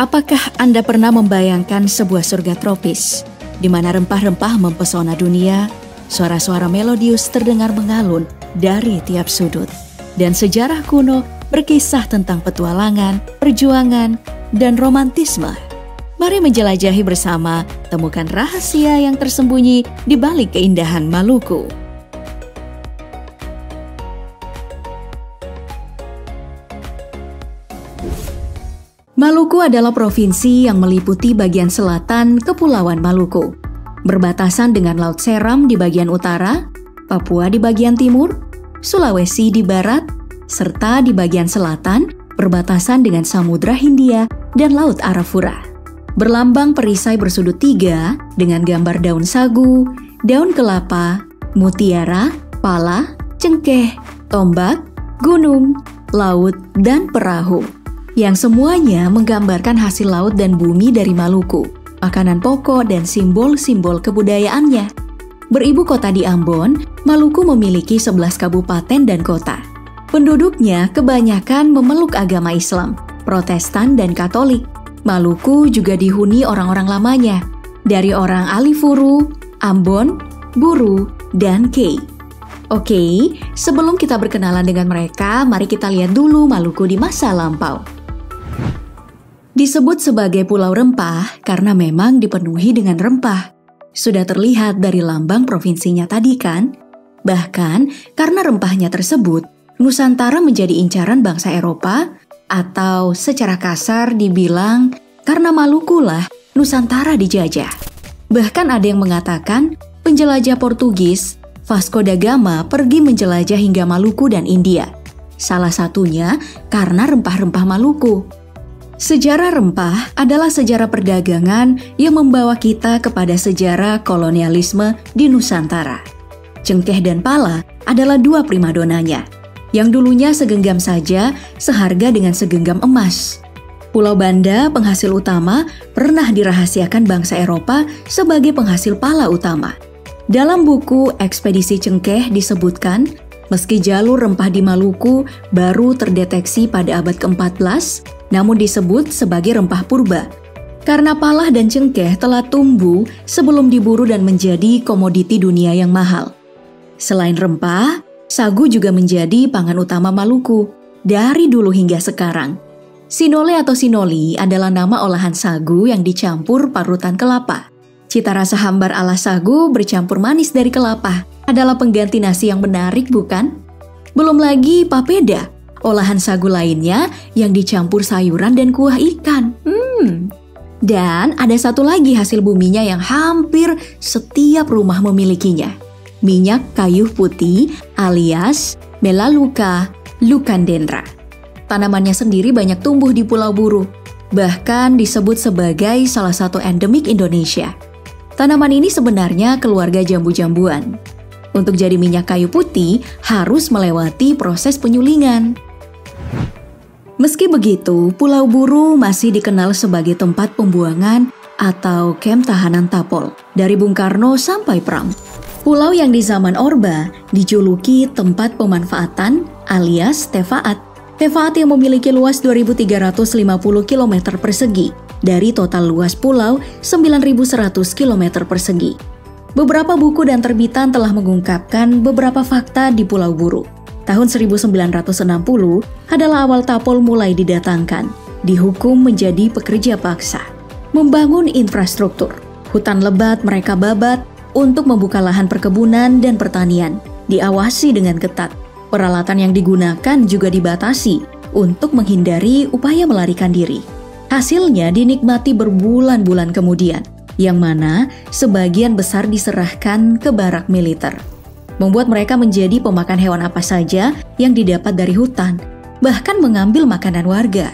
Apakah Anda pernah membayangkan sebuah surga tropis, di mana rempah-rempah mempesona dunia, suara-suara melodius terdengar mengalun dari tiap sudut, dan sejarah kuno berkisah tentang petualangan, perjuangan, dan romantisme? Mari menjelajahi bersama, temukan rahasia yang tersembunyi di balik keindahan Maluku. Maluku adalah provinsi yang meliputi bagian selatan Kepulauan Maluku, berbatasan dengan Laut Seram di bagian utara, Papua di bagian timur, Sulawesi di barat, serta di bagian selatan berbatasan dengan Samudra Hindia dan Laut Arafura. Berlambang perisai bersudut tiga dengan gambar daun sagu, daun kelapa, mutiara, pala, cengkeh, tombak, gunung, laut, dan perahu, yang semuanya menggambarkan hasil laut dan bumi dari Maluku, makanan pokok dan simbol-simbol kebudayaannya. Beribu kota di Ambon, Maluku memiliki 11 kabupaten dan kota. Penduduknya kebanyakan memeluk agama Islam, Protestan, dan Katolik. Maluku juga dihuni orang-orang lamanya, dari orang Alifuru, Ambon, Buru, dan Kei. Oke, sebelum kita berkenalan dengan mereka, mari kita lihat dulu Maluku di masa lampau. Disebut sebagai Pulau Rempah karena memang dipenuhi dengan rempah. Sudah terlihat dari lambang provinsinya tadi kan? Bahkan karena rempahnya tersebut, Nusantara menjadi incaran bangsa Eropa, atau secara kasar dibilang karena Maluku lah Nusantara dijajah. Bahkan ada yang mengatakan penjelajah Portugis, Vasco da Gama, pergi menjelajah hingga Maluku dan India. Salah satunya karena rempah-rempah Maluku. Sejarah rempah adalah sejarah perdagangan yang membawa kita kepada sejarah kolonialisme di Nusantara. Cengkeh dan pala adalah dua primadonanya, yang dulunya segenggam saja seharga dengan segenggam emas. Pulau Banda, penghasil utama, pernah dirahasiakan bangsa Eropa sebagai penghasil pala utama. Dalam buku Ekspedisi Cengkeh disebutkan, meski jalur rempah di Maluku baru terdeteksi pada abad ke-14, namun disebut sebagai rempah purba, karena pala dan cengkeh telah tumbuh sebelum diburu dan menjadi komoditi dunia yang mahal. Selain rempah, sagu juga menjadi pangan utama Maluku, dari dulu hingga sekarang. Sinole atau sinoli adalah nama olahan sagu yang dicampur parutan kelapa. Cita rasa hambar ala sagu bercampur manis dari kelapa adalah pengganti nasi yang menarik, bukan? Belum lagi papeda, olahan sagu lainnya yang dicampur sayuran dan kuah ikan. Dan ada satu lagi hasil buminya yang hampir setiap rumah memilikinya. Minyak kayu putih alias Melaleuca leucandendra. Tanamannya sendiri banyak tumbuh di Pulau Buru, bahkan disebut sebagai salah satu endemik Indonesia. Tanaman ini sebenarnya keluarga jambu-jambuan. Untuk jadi minyak kayu putih harus melewati proses penyulingan. Meski begitu, Pulau Buru masih dikenal sebagai tempat pembuangan atau kem tahanan Tapol dari Bung Karno sampai Pram. Pulau yang di zaman Orba dijuluki tempat pemanfaatan alias Tefaat. Tefaat yang memiliki luas 2.350 km persegi dari total luas pulau 9.100 km persegi. Beberapa buku dan terbitan telah mengungkapkan beberapa fakta di Pulau Buru. Tahun 1960 adalah awal Tapol mulai didatangkan, dihukum menjadi pekerja paksa. Membangun infrastruktur, hutan lebat mereka babat untuk membuka lahan perkebunan dan pertanian, diawasi dengan ketat. Peralatan yang digunakan juga dibatasi untuk menghindari upaya melarikan diri. Hasilnya dinikmati berbulan-bulan kemudian, yang mana sebagian besar diserahkan ke barak militer. Membuat mereka menjadi pemakan hewan apa saja yang didapat dari hutan, bahkan mengambil makanan warga.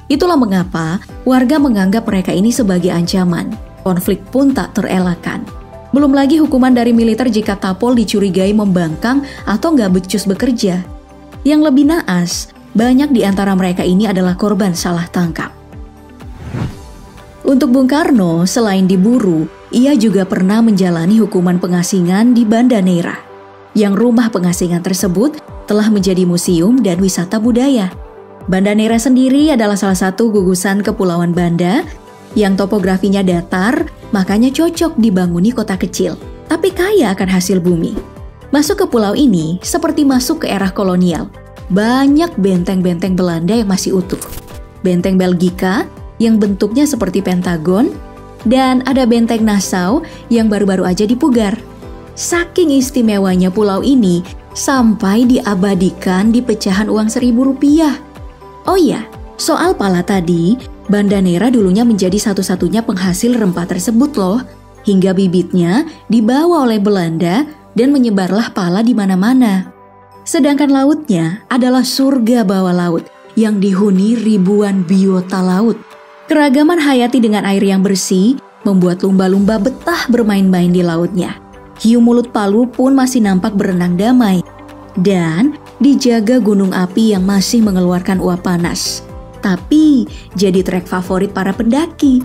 Itulah mengapa warga menganggap mereka ini sebagai ancaman. Konflik pun tak terelakkan. Belum lagi hukuman dari militer jika Tapol dicurigai membangkang atau nggak becus bekerja. Yang lebih naas, banyak di antara mereka ini adalah korban salah tangkap. Untuk Bung Karno, selain diburu, ia juga pernah menjalani hukuman pengasingan di Banda Neira, yang rumah pengasingan tersebut telah menjadi museum dan wisata budaya. Banda Neira sendiri adalah salah satu gugusan Kepulauan Banda yang topografinya datar, makanya cocok dibanguni kota kecil, tapi kaya akan hasil bumi. Masuk ke pulau ini seperti masuk ke era kolonial. Banyak benteng-benteng Belanda yang masih utuh. Benteng Belgika yang bentuknya seperti pentagon, dan ada benteng Nassau yang baru-baru aja dipugar. Saking istimewanya pulau ini sampai diabadikan di pecahan uang Rp1.000. Oh iya, soal pala tadi, Banda Neira dulunya menjadi satu-satunya penghasil rempah tersebut loh, hingga bibitnya dibawa oleh Belanda dan menyebarlah pala di mana-mana. Sedangkan lautnya adalah surga bawah laut yang dihuni ribuan biota laut. Keragaman hayati dengan air yang bersih membuat lumba-lumba betah bermain-main di lautnya. Hiu mulut palu pun masih nampak berenang damai. Dan dijaga gunung api yang masih mengeluarkan uap panas. Tapi jadi trek favorit para pendaki.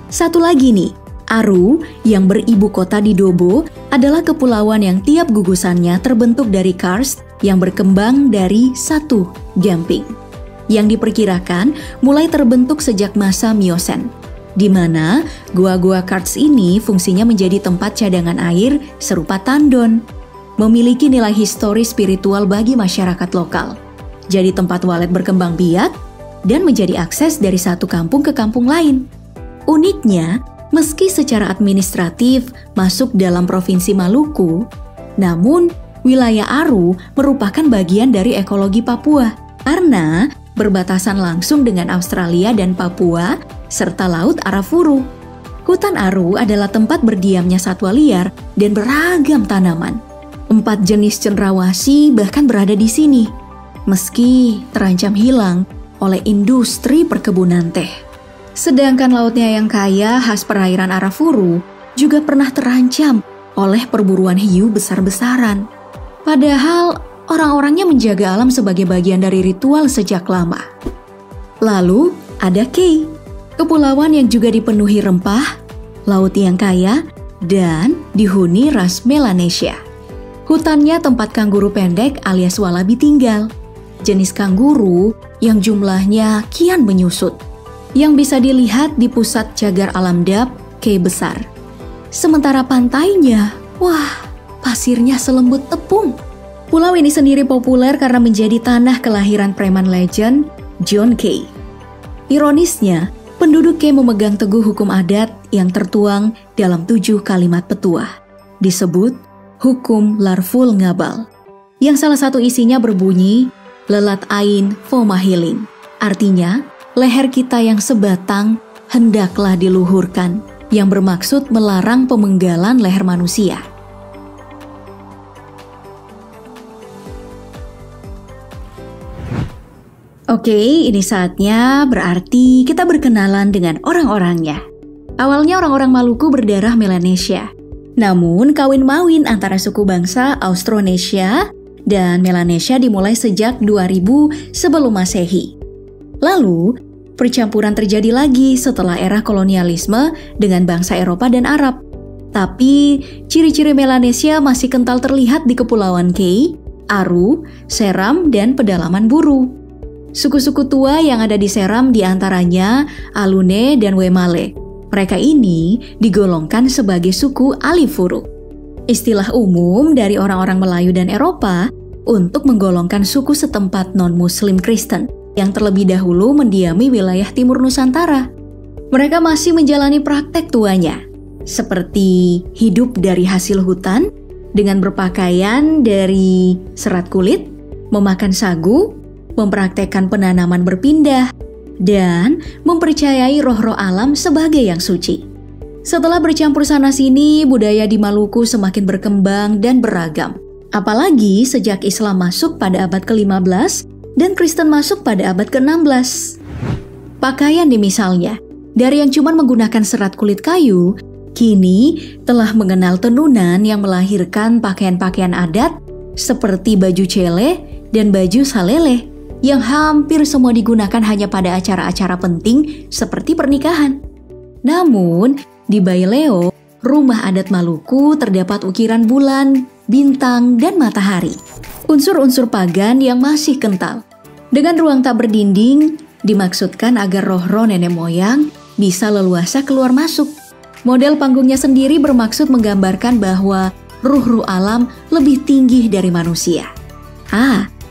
Satu lagi nih, Aru yang beribu kota di Dobo adalah kepulauan yang tiap gugusannya terbentuk dari karst yang berkembang dari satu gamping. Yang diperkirakan mulai terbentuk sejak masa Miosen, di mana gua-gua karst ini fungsinya menjadi tempat cadangan air serupa tandon, memiliki nilai historis spiritual bagi masyarakat lokal, jadi tempat walet berkembang biak, dan menjadi akses dari satu kampung ke kampung lain. Uniknya, meski secara administratif masuk dalam Provinsi Maluku, namun wilayah Aru merupakan bagian dari ekologi Papua karena berbatasan langsung dengan Australia dan Papua serta Laut Arafuru. Hutan Aru adalah tempat berdiamnya satwa liar dan beragam tanaman. 4 jenis cendrawasih bahkan berada di sini, meski terancam hilang oleh industri perkebunan teh. Sedangkan lautnya yang kaya khas perairan Arafuru juga pernah terancam oleh perburuan hiu besar-besaran. Padahal orang-orangnya menjaga alam sebagai bagian dari ritual sejak lama. Lalu ada Kei, kepulauan yang juga dipenuhi rempah, laut yang kaya, dan dihuni ras Melanesia. Hutannya tempat kanguru pendek alias walabi tinggal, jenis kanguru yang jumlahnya kian menyusut, yang bisa dilihat di pusat cagar alam Dap, Kei Besar. Sementara pantainya, wah, pasirnya selembut tepung. Pulau ini sendiri populer karena menjadi tanah kelahiran preman legend John Kei. Ironisnya, penduduk Kei memegang teguh hukum adat yang tertuang dalam 7 kalimat petuah, disebut Hukum Larful Ngabal, yang salah satu isinya berbunyi Lelat Ain Fomahilin, artinya leher kita yang sebatang hendaklah diluhurkan, yang bermaksud melarang pemenggalan leher manusia. Oke, ini saatnya berarti kita berkenalan dengan orang-orangnya. Awalnya orang-orang Maluku berdarah Melanesia. Namun kawin-mawin antara suku bangsa Austronesia dan Melanesia dimulai sejak 2000 sebelum Masehi. Lalu, percampuran terjadi lagi setelah era kolonialisme dengan bangsa Eropa dan Arab. Tapi, ciri-ciri Melanesia masih kental terlihat di Kepulauan Kei, Aru, Seram, dan pedalaman Buru. Suku-suku tua yang ada di Seram diantaranya Alune dan Wemale. Mereka ini digolongkan sebagai suku Alifuru. Istilah umum dari orang-orang Melayu dan Eropa untuk menggolongkan suku setempat non-Muslim Kristen yang terlebih dahulu mendiami wilayah timur Nusantara. Mereka masih menjalani praktek tuanya, seperti hidup dari hasil hutan dengan berpakaian dari serat kulit, memakan sagu, mempraktekkan penanaman berpindah, dan mempercayai roh-roh alam sebagai yang suci. Setelah bercampur sana-sini, budaya di Maluku semakin berkembang dan beragam. Apalagi sejak Islam masuk pada abad ke-15 dan Kristen masuk pada abad ke-16. Pakaian nih misalnya, dari yang cuma menggunakan serat kulit kayu, kini telah mengenal tenunan yang melahirkan pakaian-pakaian adat seperti baju cele dan baju salele, yang hampir semua digunakan hanya pada acara-acara penting seperti pernikahan. Namun, di Baileo, rumah adat Maluku terdapat ukiran bulan, bintang, dan matahari. Unsur-unsur pagan yang masih kental. Dengan ruang tak berdinding, dimaksudkan agar roh-roh nenek moyang bisa leluasa keluar masuk. Model panggungnya sendiri bermaksud menggambarkan bahwa ruh-ruh alam lebih tinggi dari manusia.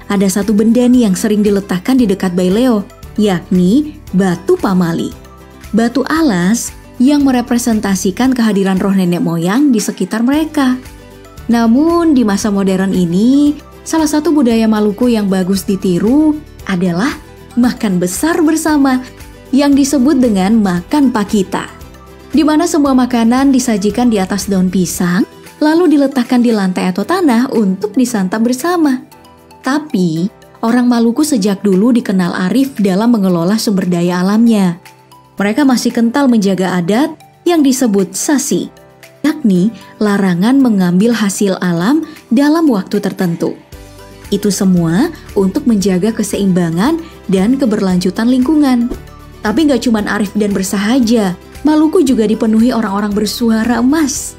Ada satu benda nih yang sering diletakkan di dekat Baileo, yakni batu pamali. Batu alas yang merepresentasikan kehadiran roh nenek moyang di sekitar mereka. Namun di masa modern ini, salah satu budaya Maluku yang bagus ditiru adalah makan besar bersama yang disebut dengan makan pakita, di mana semua makanan disajikan di atas daun pisang lalu diletakkan di lantai atau tanah untuk disantap bersama. Tapi, orang Maluku sejak dulu dikenal arif dalam mengelola sumber daya alamnya. Mereka masih kental menjaga adat yang disebut sasi, yakni larangan mengambil hasil alam dalam waktu tertentu. Itu semua untuk menjaga keseimbangan dan keberlanjutan lingkungan. Tapi gak cuma arif dan bersahaja, Maluku juga dipenuhi orang-orang bersuara emas.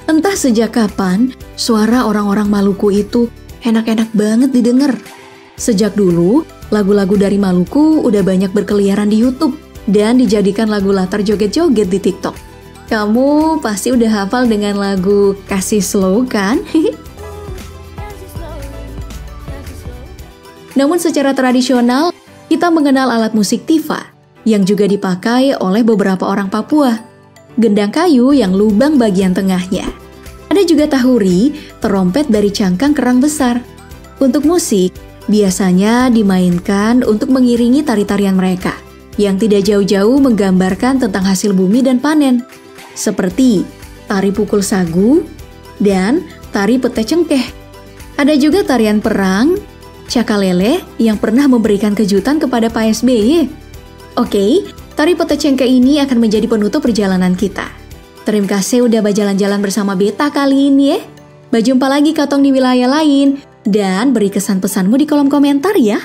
Entah sejak kapan, suara orang-orang Maluku itu enak-enak banget didengar. Sejak dulu, lagu-lagu dari Maluku udah banyak berkeliaran di YouTube dan dijadikan lagu latar joget-joget di TikTok. Kamu pasti udah hafal dengan lagu Kasih Slow kan? Namun secara tradisional, kita mengenal alat musik tifa yang juga dipakai oleh beberapa orang Papua. Gendang kayu yang lubang bagian tengahnya. Ada juga tahuri, terompet dari cangkang kerang besar. Untuk musik, biasanya dimainkan untuk mengiringi tari-tarian mereka, yang tidak jauh-jauh menggambarkan tentang hasil bumi dan panen. Seperti tari pukul sagu dan tari pete cengkeh. Ada juga tarian perang, cakalele yang pernah memberikan kejutan kepada Pak SBY. Oke, tari pete cengkeh ini akan menjadi penutup perjalanan kita. Terima kasih udah berjalan-jalan bersama beta kali ini ya. Berjumpa lagi Katong di wilayah lain. Dan beri kesan pesanmu di kolom komentar ya.